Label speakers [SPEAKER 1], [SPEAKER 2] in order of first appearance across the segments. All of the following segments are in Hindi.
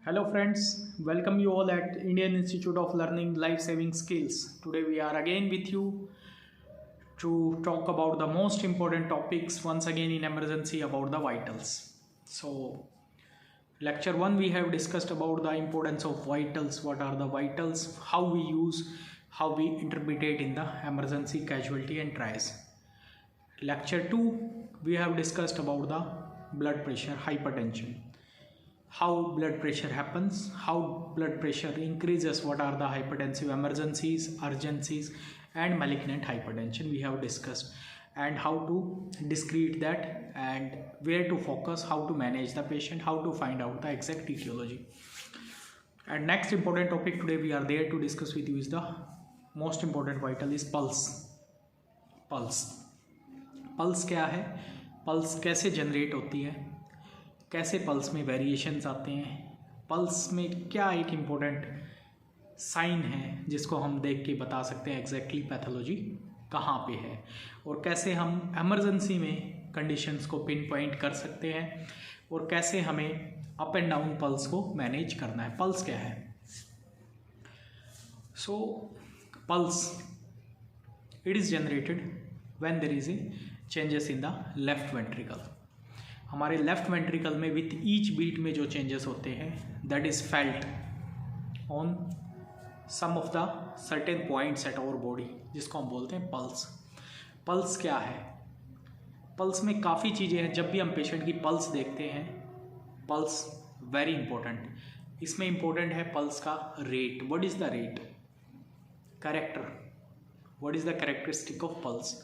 [SPEAKER 1] Hello friends, welcome you all at Indian Institute of Learning Life Saving Skills. Today we are again with you to talk about the most important topics once again in emergency about the vitals. So lecture 1 we have discussed about the importance of vitals, what are the vitals, how we use, how we interpret it in the emergency, casualty and triage. Lecture 2 we have discussed about the blood pressure, hypertension, how blood pressure happens, how blood pressure increases, what are the hypertensive emergencies, urgencies and malignant hypertension we have discussed, and how to discrete that and where to focus, how to manage the patient, how to find out the exact etiology. And next important topic today we are there to discuss with you is the most important vital is pulse. Pulse क्या है, पल्स कैसे जनरेट होती है, कैसे पल्स में वेरिएशंस आते हैं, पल्स में क्या एक इम्पोर्टेंट साइन है जिसको हम देख के बता सकते हैं एग्जैक्टली पैथोलॉजी कहाँ पे है, और कैसे हम इमरजेंसी में कंडीशंस को पिन पॉइंट कर सकते हैं, और कैसे हमें अप एंड डाउन पल्स को मैनेज करना है. पल्स क्या है? So pulse it is generated when there is a changes in the left ventricle. हमारे लेफ्ट वेंट्रिकल में विथ ईच बीट में जो चेंजेस होते हैं that is felt on some of the certain points at our body, जिसको हम बोलते हैं पल्स. पल्स क्या है? पल्स में काफ़ी चीज़ें हैं. जब भी हम पेशेंट की पल्स देखते हैं, पल्स वेरी इंपॉर्टेंट. इसमें इंपॉर्टेंट है पल्स का rate. What is the rate? Character. What is the characteristic of pulse?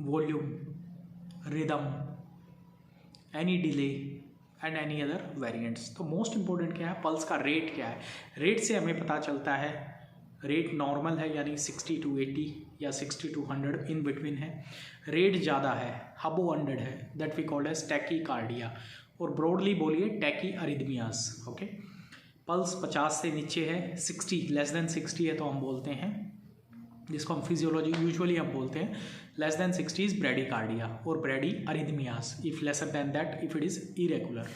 [SPEAKER 1] Volume, rhythm, any delay and any other variants. तो मोस्ट इंपॉर्टेंट क्या है? पल्स का रेट क्या है? रेट से हमें पता चलता है रेट नॉर्मल है यानी 60 to 80 या 60 to 100 इन बिटवीन है. रेट ज़्यादा है, अबव 100 है, that we called as tachycardia, और ब्रॉडली बोलिए टैकी अरिथमियास. ओके, पल्स 50 से नीचे है, 60 लेस देन 60 है तो हम बोलते हैं, जिसको हम फिजियोलॉजी यूजुअली हम बोलते हैं लेस देन 60 इज ब्रेडिकार्डिया और bradyarrhythmias. If lesser than that if it is irregular,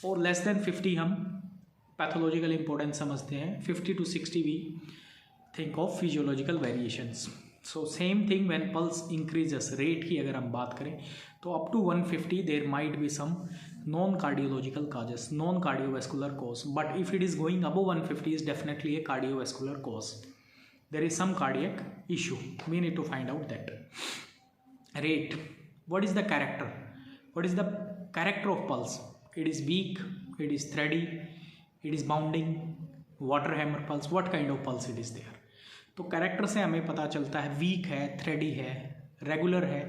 [SPEAKER 1] और लेस देन 50 हम पैथोलॉजिकल इंपॉर्टेंस समझते हैं. 50 to 60 we think of physiological variations. So same thing when pulse increases. Rate की अगर हम बात करें तो up to 150 there might be some non cardiological causes, non cardiovascular cause, but if it is going above 150 is definitely a cardiovascular cause. There is some cardiac issue. We need to find out that. Rate. What is the character? What is the character of pulse? It is weak, it is thready, it is bounding, water hammer pulse. What kind of pulse it is there? तो कैरेक्टर से हमें पता चलता है वीक है, थ्रेडी है, रेगुलर है,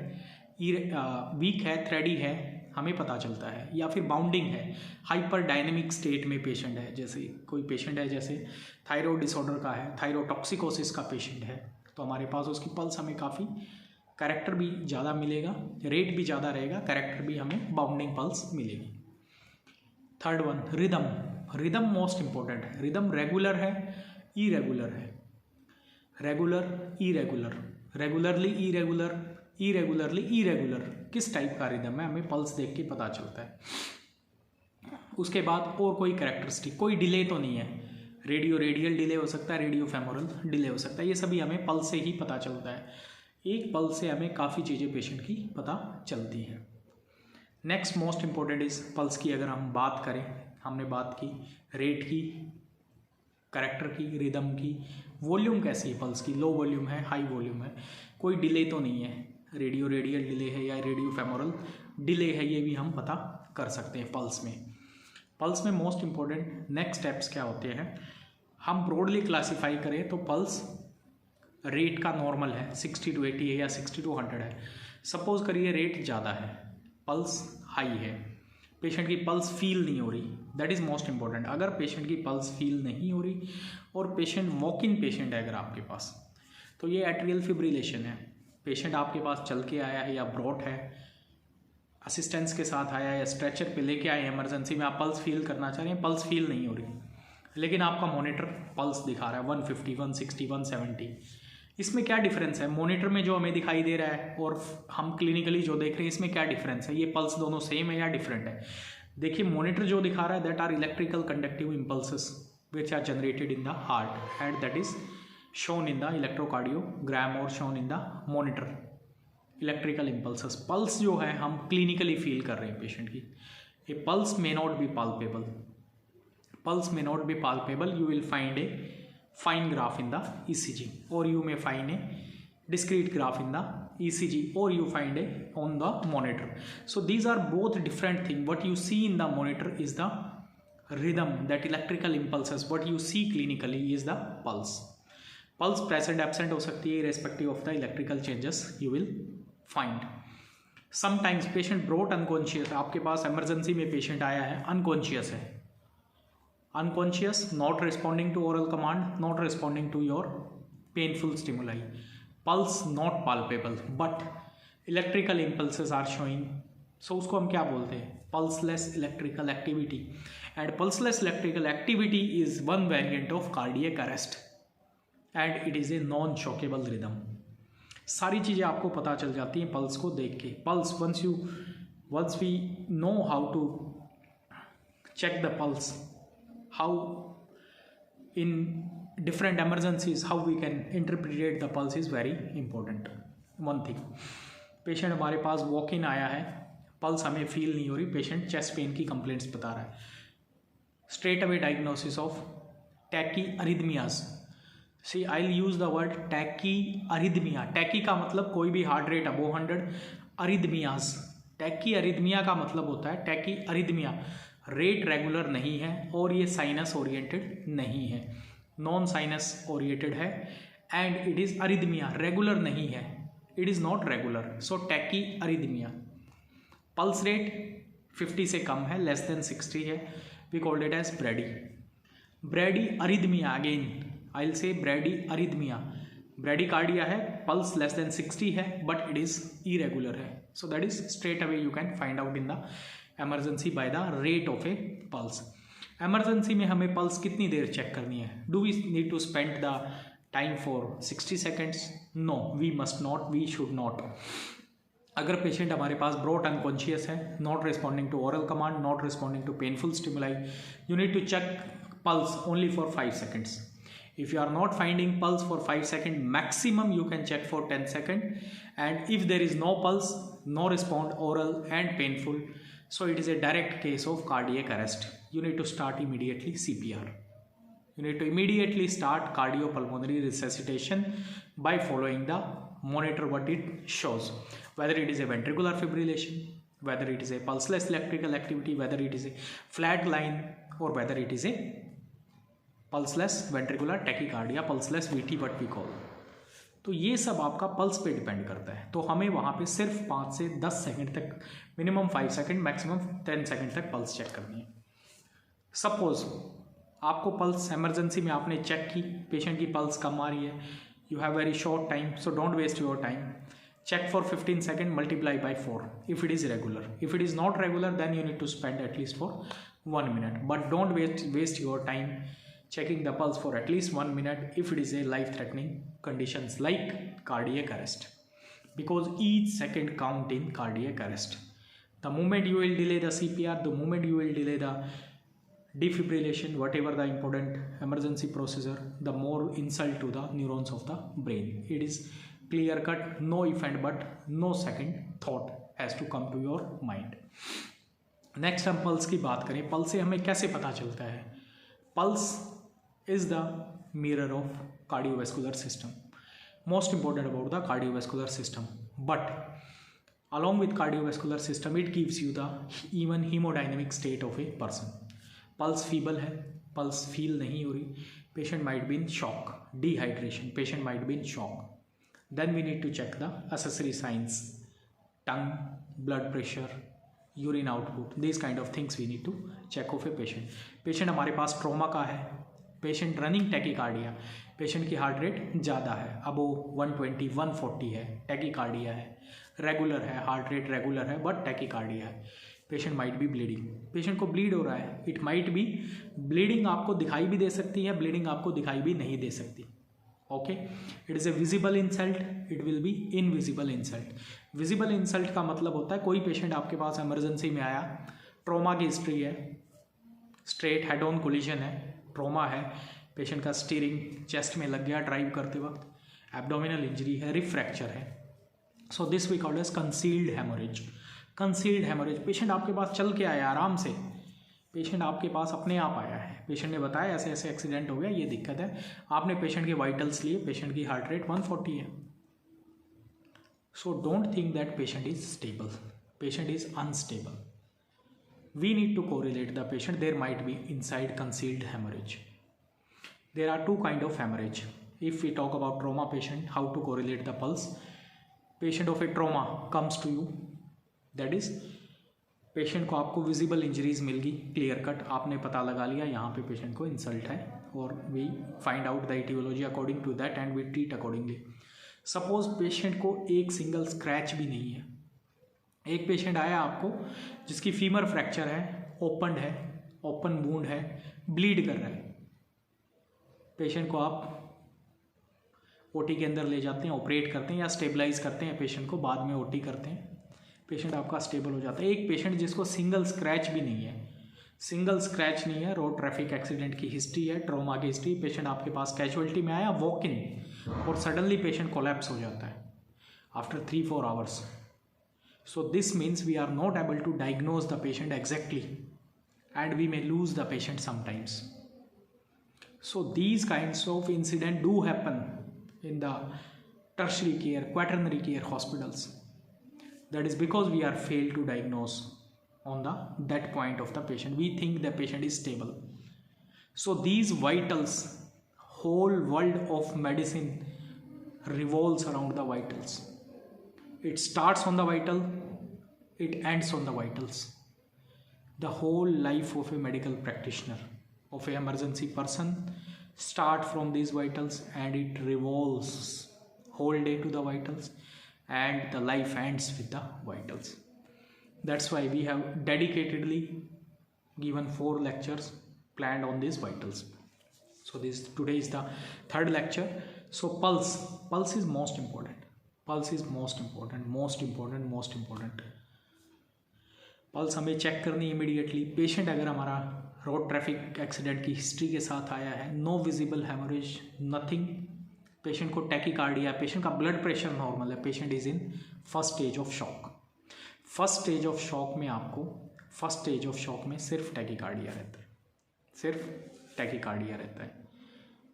[SPEAKER 1] वीक है, थ्रेडी है, हमें पता चलता है, या फिर बाउंडिंग है, हाइपर डायनेमिक स्टेट में पेशेंट है. जैसे कोई पेशेंट है, जैसे थायराइड डिसऑर्डर का है, थायरोटॉक्सिकोसिस का पेशेंट है, तो हमारे पास उसकी पल्स हमें काफ़ी कैरेक्टर भी ज़्यादा मिलेगा, रेट भी ज़्यादा रहेगा, कैरेक्टर भी हमें बाउंडिंग पल्स मिलेगी. Third one, rhythm. Rhythm most important है. रिदम रेगुलर है, इरेगुलर है, regular, irregular, regularly irregular, irregularly irregular. किस टाइप का रिदम है हमें पल्स देख के पता चलता है. उसके बाद और कोई कैरेक्टरिस्टिक, कोई डिले तो नहीं है. रेडियल डिले हो सकता है, रेडियो फेमोरल डिले हो सकता है, ये सभी हमें पल्स से ही पता चलता है. एक पल्स से हमें काफ़ी चीज़ें पेशेंट की पता चलती हैं. नेक्स्ट मोस्ट इंपॉर्टेंट इस पल्स की अगर हम बात करें, हमने बात की रेट की, कैरेक्टर की, रिदम की, वॉल्यूम कैसी है पल्स की, लो वॉल्यूम है, हाई वॉल्यूम है, कोई डिले तो नहीं है, रेडियल डिले है या रेडियो फेमोरल डिले है, ये भी हम पता कर सकते हैं पल्स में. पल्स में मोस्ट इंपॉर्टेंट नेक्स्ट स्टेप्स क्या होते हैं, हम ब्रॉडली क्लासीफाई करें तो पल्स रेट का नॉर्मल है, 60 to 80 है या 60 to 100 है. सपोज करिए रेट ज़्यादा है, पल्स हाई है, पेशेंट की पल्स फील नहीं हो रही, दैट इज़ मोस्ट इंपॉर्टेंट. अगर पेशेंट की पल्स फील नहीं हो रही और पेशेंट वॉक इन पेशेंट है अगर आपके पास, तो ये एट्रियल फिब्रिलेशन है. पेशेंट आपके पास चल के आया है या ब्रॉट है, असिस्टेंस के साथ आया है या स्ट्रेचर पे लेके आए इमरजेंसी में, आप पल्स फील करना चाह रहे हैं, पल्स फील नहीं हो रही, लेकिन आपका मॉनिटर पल्स दिखा रहा है 150, 160, 170. इसमें क्या डिफरेंस है? मॉनिटर में जो हमें दिखाई दे रहा है और हम क्लिनिकली जो देख रहे हैं, इसमें क्या डिफरेंस है? ये पल्स दोनों सेम है या डिफरेंट है? देखिए मॉनिटर जो दिखा रहा है that are electrical conductive impulses which are generated in the heart and that is shown in the electrocardiogram और shown in the monitor electrical impulses. Pulse जो है हम क्लिनिकली फील कर रहे हैं पेशेंट की। A pulse may not be palpable, pulse may not be palpable, you will find a fine graph in the ECG or you may find a discrete graph in the ECG or you find a on the monitor. So these are both different things. What you see in the monitor is the rhythm, that electrical impulses. What you see clinically is the pulse. Pulse present absent हो सकती है irrespective of the electrical changes you will find. Sometimes patient brought unconscious, आपके पास emergency में patient आया है unconscious है, unconscious, not responding to oral command, not responding to your painful stimuli, pulse not palpable but electrical impulses are showing. So उसको हम क्या बोलते हैं? Pulseless electrical activity. And pulseless electrical activity is one variant of cardiac arrest and it is a non-shockable rhythm. सारी चीज़ें आपको पता चल जाती हैं पल्स को देख के। Pulse once we know how to check the pulse, how in different emergencies how we can interpret the pulse is very important. One thing, patient हमारे पास वॉक इन आया है, पल्स हमें फील नहीं हो रही, पेशेंट चेस्ट पेन की कंप्लेंट्स बता रहा है, straight away diagnosis of tachyarrhythmias. See I will use the word tachyarrhythmia. Tachy का मतलब कोई भी heart rate above 100, arrhythmias tachyarrhythmia का मतलब होता है टैकी अरिदमिया रेट रेगुलर नहीं है और ये साइनस ओरिएंटेड नहीं है, नॉन साइनस ओरिएंटेड है and it is arrhythmia, regular नहीं है, it is not regular, so tachyarrhythmia. Pulse rate 50 से कम है, लेस देन 60 है, we called it as brady. Bradyarrhythmia, again I will say bradyarrhythmia, bradycardia है, पल्स लेस देन 60 है बट इट इज़ इरेगुलर है, so that is straight away you can find out in the emergency by the rate of a pulse. Emergency में हमें पल्स कितनी देर चेक करनी है? Do we need to spend the time for 60 seconds? No, we must not, we should not. अगर पेशेंट हमारे पास ब्रॉट अनकॉन्शियस है, not responding to oral command, not responding to painful stimuli, you need to check pulse only for 5 seconds. If you are not finding pulse for 5 seconds, maximum you can check for 10 seconds. And if there is no pulse, no response, oral and painful, so it is a direct case of cardiac arrest. You need to start immediately CPR. You need to immediately start cardiopulmonary resuscitation by following the monitor what it shows. Whether it is a ventricular fibrillation, whether it is a pulseless electrical activity, whether it is a flat line or whether it is a pulseless ventricular tachycardia, pulseless VT what we call. तो ये सब आपका पल्स पे डिपेंड करता है। तो हमें वहाँ पे सिर्फ 5 से 10 सेकंड तक, मिनिमम 5 सेकंड, मैक्सिमम 10 सेकंड तक पल्स चेक करनी है। सपोज आपको पल्स इमरजेंसी में आपने चेक की, पेशेंट की पल्स कम आ रही है, you have very short time, so don't waste your time, check for 15 seconds, multiply by 4 if it is regular. If it is not regular, then you need to spend at least for 1 minute, but don't waste your time checking the pulse for at least 1 minute if it is a life threatening conditions like cardiac arrest, because each second count in cardiac arrest. The moment you will delay the CPR, the moment you will delay the defibrillation, whatever the important emergency procedure, the more insult to the neurons of the brain. It is clear cut, no if and but, no second thought has to come to your mind. Next हम पल्स की बात करें। पल्स से हमें कैसे पता चलता है? Pulse is the mirror of cardiovascular system, most important about the cardiovascular system, but along with cardiovascular system it gives you the even hemodynamic state of a person. Pulse feeble है, पल्स फील नहीं हो रही, patient might be in shock, dehydration, patient might be in shock. Then we need to check the accessory signs, tongue, blood pressure, urine output, these kind of things we need to check of a patient. Patient हमारे पास ट्रोमा का है, पेशेंट रनिंग टैकीकार्डिया, पेशेंट की हार्ट रेट ज़्यादा है, अबोव 120 140 है, टैकीकार्डिया है, रेगुलर है, हार्ट रेट रेगुलर है बट टैकीकार्डिया है, patient might be bleeding, patient को ब्लीड हो रहा है, इट माइट बी ब्लीडिंग आपको दिखाई भी दे सकती है, ब्लीडिंग आपको दिखाई भी नहीं दे सकती. Okay, it is a visible insult, it will be invisible insult. Visible insult का मतलब होता है कोई पेशेंट आपके पास इमरजेंसी में आया, ट्रोमा की हिस्ट्री है, स्ट्रेट हेड ऑन कोलिजन है, ट्रोमा है, पेशेंट का स्टीयरिंग चेस्ट में लग गया ड्राइव करते वक्त, एब्डोमिनल इंजरी है, रिब फ्रैक्चर है। So this we called as concealed haemorrhage. Concealed haemorrhage, patient आपके पास चल के आया आराम से, पेशेंट आपके पास अपने आप आया है, पेशेंट ने बताया ऐसे ऐसे एक्सीडेंट हो गया, ये दिक्कत है, आपने पेशेंट के वाइटल्स लिए, पेशेंट की हार्ट रेट 140 है। So don't think that patient is stable, patient is unstable. We need to correlate the patient. There might be inside concealed hemorrhage. There are two kind of hemorrhage. If we talk about trauma patient, how to correlate the pulse? Patient of a trauma comes to you, that is patient को आपको विजिबल इंजरीज मिल गई, क्लियर कट, आपने पता लगा लिया यहाँ पे पेशेंट को इंसल्ट है, और we find out the etiology according to that and we treat accordingly. Suppose patient को एक सिंगल स्क्रैच भी नहीं है, एक पेशेंट आया आपको जिसकी फीमर फ्रैक्चर है, ओपन वूंड है, ब्लीड कर रहा है, पेशेंट को आप ओटी के अंदर ले जाते हैं, ऑपरेट करते हैं या स्टेबलाइज करते हैं पेशेंट को, बाद में ओटी करते हैं, पेशेंट आपका स्टेबल हो जाता है। एक पेशेंट जिसको सिंगल स्क्रैच भी नहीं है, सिंगल स्क्रैच नहीं है, रोड ट्रैफिक एक्सीडेंट की हिस्ट्री है, ट्रॉमा की हिस्ट्री, पेशेंट आपके पास कैजुअलिटी में आया, वॉक इन, और सडनली पेशेंट कोलैप्स हो जाता है after 3-4 hours. So this means we are not able to diagnose the patient exactly and we may lose the patient sometimes. So these kinds of incidents do happen in the tertiary care, quaternary care hospitals. That is because we are failed to diagnose on that point of the patient. We think the patient is stable. So these vitals, whole world of medicine revolves around the vitals. It starts on the vital, it ends on the vitals. The whole life of a medical practitioner, of an emergency person, start from these vitals and it revolves whole day to the vitals, and the life ends with the vitals. That's why we have dedicatedly given 4 lectures planned on these vitals. So today is the 3rd lecture. So pulse is most important. Pulse is most important. Pulse हमें चेक करनी इमीडिएटली। पेशेंट अगर हमारा रोड ट्रैफिक एक्सीडेंट की हिस्ट्री के साथ आया है, no visible haemorrhage, nothing, patient को टैकीकार्डिया, पेशेंट का ब्लड प्रेशर नॉर्मल है, patient is in first stage of shock. First stage of shock में आपको सिर्फ टैकीकार्डिया रहता है,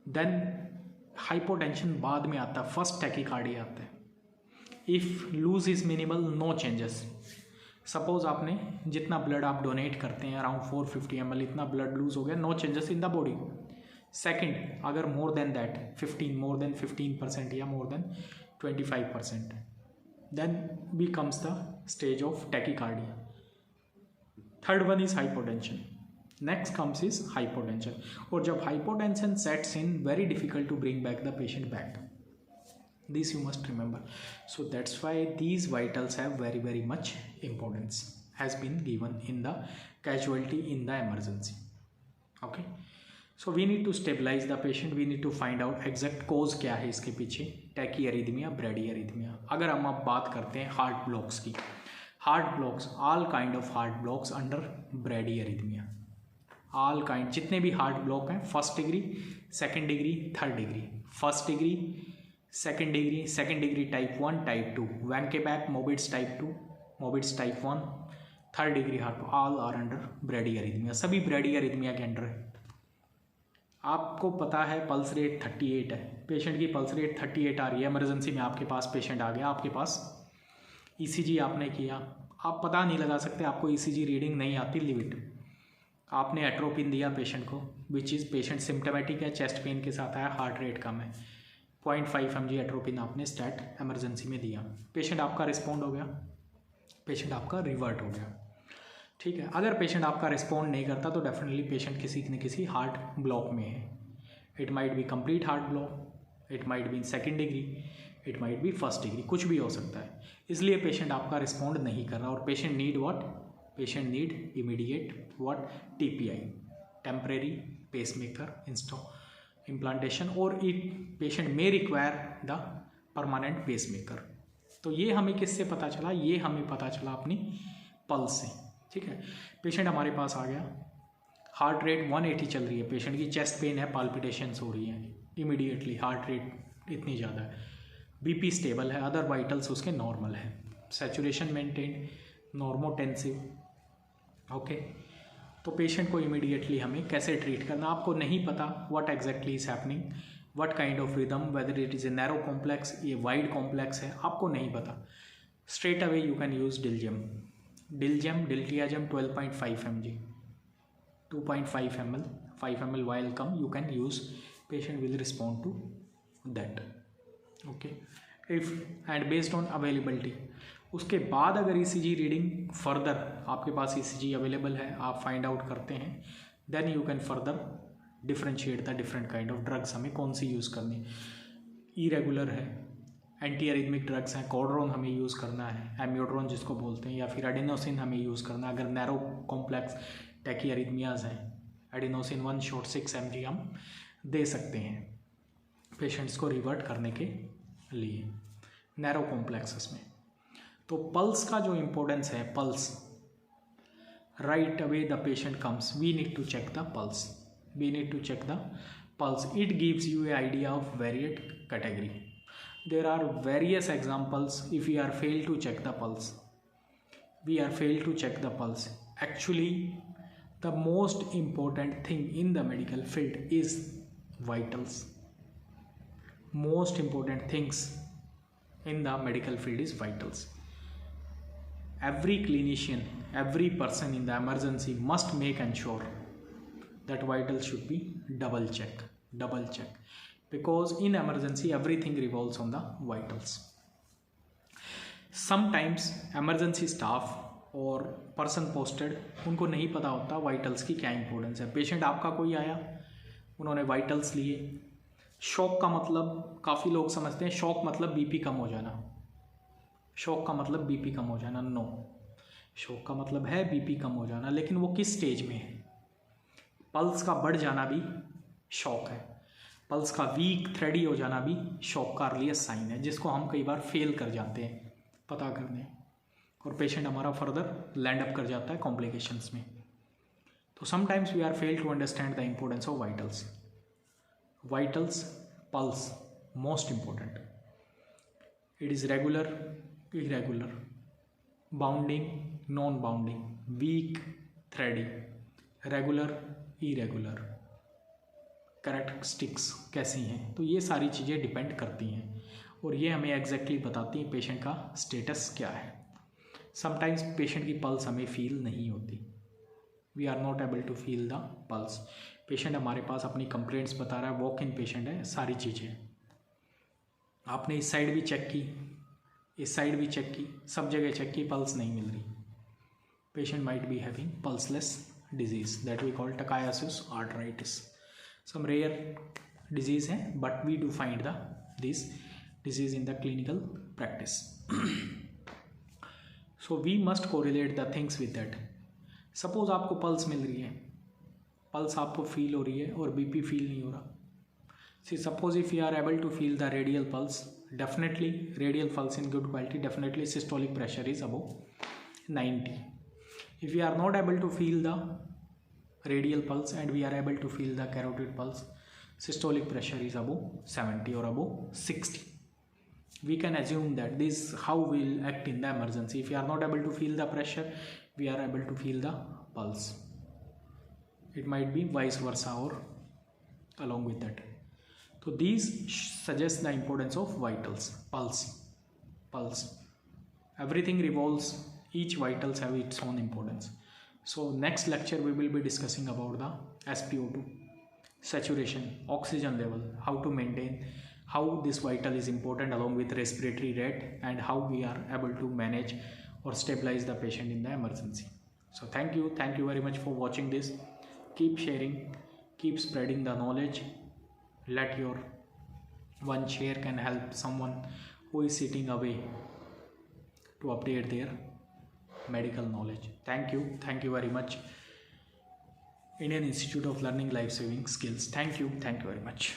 [SPEAKER 1] देन हाइपोटेंशन बाद में आता है, फर्स्ट टैकीकार्डिया आता है। If lose is minimal, no changes. Suppose आपने जितना ब्लड आप डोनेट करते हैं अराउंड 450 ml, इतना ब्लड लूज हो गया, no changes in the body. Second, अगर मोर देन 15% या more than 25%, then becomes the stage of tachycardia. Third one is hypotension. Next comes is hypotension. और जब hypotension sets in, very difficult to bring back the patient back. This you must remember. So that's why these vitals have very much importance, has been given in the casualty in the emergency. Okay, so we need to stabilize the patient, we need to find out exact cause क्या है इसके पीछे, टैकीअरिथमिया, ब्रेडीअरिथमिया। अगर हम अब बात करते हैं हार्ट ब्लॉक्स की, heart blocks, all kind of heart blocks under bradyarrhythmia, all kind, जितने भी हार्ट ब्लॉक हैं, first degree, second degree, third degree, first degree, second degree type 1, type 2, Wenckebach, Mobitz type 2, Mobitz type 1, third degree heart, all are under bradyarrhythmia, सभी ब्रेडीअरिथमिया के अंडर है। आपको पता है पल्स रेट 38 है, पेशेंट की पल्स रेट 38 आ रही है, इमरजेंसी में आपके पास पेशेंट आ गया, आपके पास ईसीजी आपने किया, आप पता नहीं लगा सकते, आपको ईसीजी रीडिंग नहीं आती, लिमिट, आपने एट्रोपिन दिया पेशेंट को, विच इज़ पेशेंट सिम्टोमेटिक है, चेस्ट पेन के साथ आया, हार्ट रेट कम है, 0.5 mg एट्रोपिन आपने स्टैट इमरजेंसी में दिया, पेशेंट आपका रिस्पॉन्ड हो गया, पेशेंट आपका रिवर्ट हो गया। ठीक है, अगर पेशेंट आपका रिस्पॉन्ड नहीं करता तो डेफिनेटली पेशेंट किसी न किसी हार्ट ब्लॉक में है। It might be complete heart block, it might be in second degree, it might be first degree, कुछ भी हो सकता है। इसलिए पेशेंट आपका रिस्पॉन्ड नहीं कर रहा और patient need what, patient need immediate what, TPI, temporary pacemaker implantation, और it patient may require the permanent pacemaker. तो ये हमें किससे पता चला, ये हमें पता चला अपनी पल्स से। ठीक है, पेशेंट हमारे पास आ गया, हार्ट रेट 180 चल रही है, पेशेंट की चेस्ट पेन है, पाल्पिटेशंस हो रही हैं इमीडिएटली, हार्ट रेट इतनी ज़्यादा है, बीपी स्टेबल है, अदर वाइटल्स उसके नॉर्मल है, सैचुरेशन मेंटेन, नॉर्मोटेंसिव। ओके, तो पेशेंट को इमीडिएटली हमें कैसे ट्रीट करना, आपको नहीं पता what exactly is happening, what kind of rhythm, whether it is a narrow complex, ये वाइड कॉम्प्लेक्स है, आपको नहीं पता, straight away you can use diltiazem 12.5 mg, 2.5 ml, 5 ml vial come, you can use, patient will respond to that. Okay, if and based on availability, उसके बाद अगर ECG रीडिंग फर्दर आपके पास ECG अवेलेबल है, आप फाइंड आउट करते हैं, then you can further differentiate the different kind of drugs, हमें कौन सी यूज़ करनी, इरेगुलर है, एंटी एरिथमिक ड्रग्स हैं, कॉर्ड्रोन हमें यूज़ करना है, एम्योड्रोन जिसको बोलते हैं, या फिर एडिनोसिन हमें यूज़ करना है, अगर नैरो कॉम्प्लेक्स टैकीअरिथमियाज हैं, एडिनोसिन 1 शॉट 6 mg हम दे सकते हैं पेशेंट्स को रिवर्ट करने के लिए नैरो कॉम्प्लेक्सेस में। तो पल्स का जो इम्पोर्टेंस है, pulse, right away the patient comes, we need to check the pulse, we need to check the pulse, it gives you a idea of varied category. There are various examples if we are failed to check the pulse, we are failed to check the pulse. Actually the most important thing in the medical field is vitals, most important things in the medical field is vitals. Every clinician, every person in the emergency must make ensure that vitals should be double check, because in emergency everything revolves on the vitals. Sometimes emergency staff और पर्सन पोस्टेड उनको नहीं पता होता वाइटल्स की क्या इंपॉर्टेंस है। पेशेंट आपका कोई आया, उन्होंने वाइटल्स लिए, शॉक का मतलब काफ़ी लोग समझते हैं शॉक मतलब बीपी कम हो जाना, शॉक का मतलब बीपी कम हो जाना, नो, शॉक का मतलब है बीपी कम हो जाना, लेकिन वो किस स्टेज में है। पल्स का बढ़ जाना भी शॉक है, पल्स का वीक थ्रेडी हो जाना भी शॉक का अर्लीस्ट साइन है, जिसको हम कई बार फेल कर जाते हैं पता करने, और पेशेंट हमारा फर्दर लैंड अप कर जाता है कॉम्प्लिकेशंस में। तो sometimes we are fail to understand the importance of vitals. Vitals, pulse most important, it is regular, irregular, bounding, non bounding, weak thready, regular, irregular, characteristics कैसी हैं, तो ये सारी चीज़ें डिपेंड करती हैं और ये हमें एग्जैक्टली बताती हैं पेशेंट का स्टेटस क्या है। समटाइम्स पेशेंट की पल्स हमें फील नहीं होती, we are not able to feel the pulse. Patient हमारे पास अपनी कंप्लेंट्स बता रहा है, वॉक इन पेशेंट है, सारी चीज़ें आपने इस साइड भी चेक की, इस साइड भी चेक की, सब जगह चेक की, पल्स नहीं मिल रही। Patient might be having pulseless disease that we call Takayasu arteritis. Some rare disease है, but we do find this disease in the clinical practice. So we must correlate the things with that. Suppose आपको पल्स मिल रही है, पल्स आपको फील हो रही है और बीपी फील नहीं हो रहा। See, suppose if you are able to feel the radial pulse, definitely radial pulse in good quality, definitely systolic pressure is above 90. If we are not able to feel the radial pulse and we are able to feel the carotid pulse, systolic pressure is above 70 or above 60. We can assume that this how we will act in the emergency. If we are not able to feel the pressure, we are able to feel the pulse. It might be vice versa or along with that. So these suggest the importance of vitals, pulse. Everything revolves, each vitals have its own importance. So next lecture we will be discussing about the SpO2, saturation, oxygen level, how to maintain, how this vital is important along with respiratory rate, and how we are able to manage or stabilize the patient in the emergency. So thank you very much for watching this. Keep sharing, keep spreading the knowledge. Let your one share can help someone who is sitting away to update their medical knowledge. Thank you very much. Indian Institute of Learning Life Saving Skills. Thank you very much.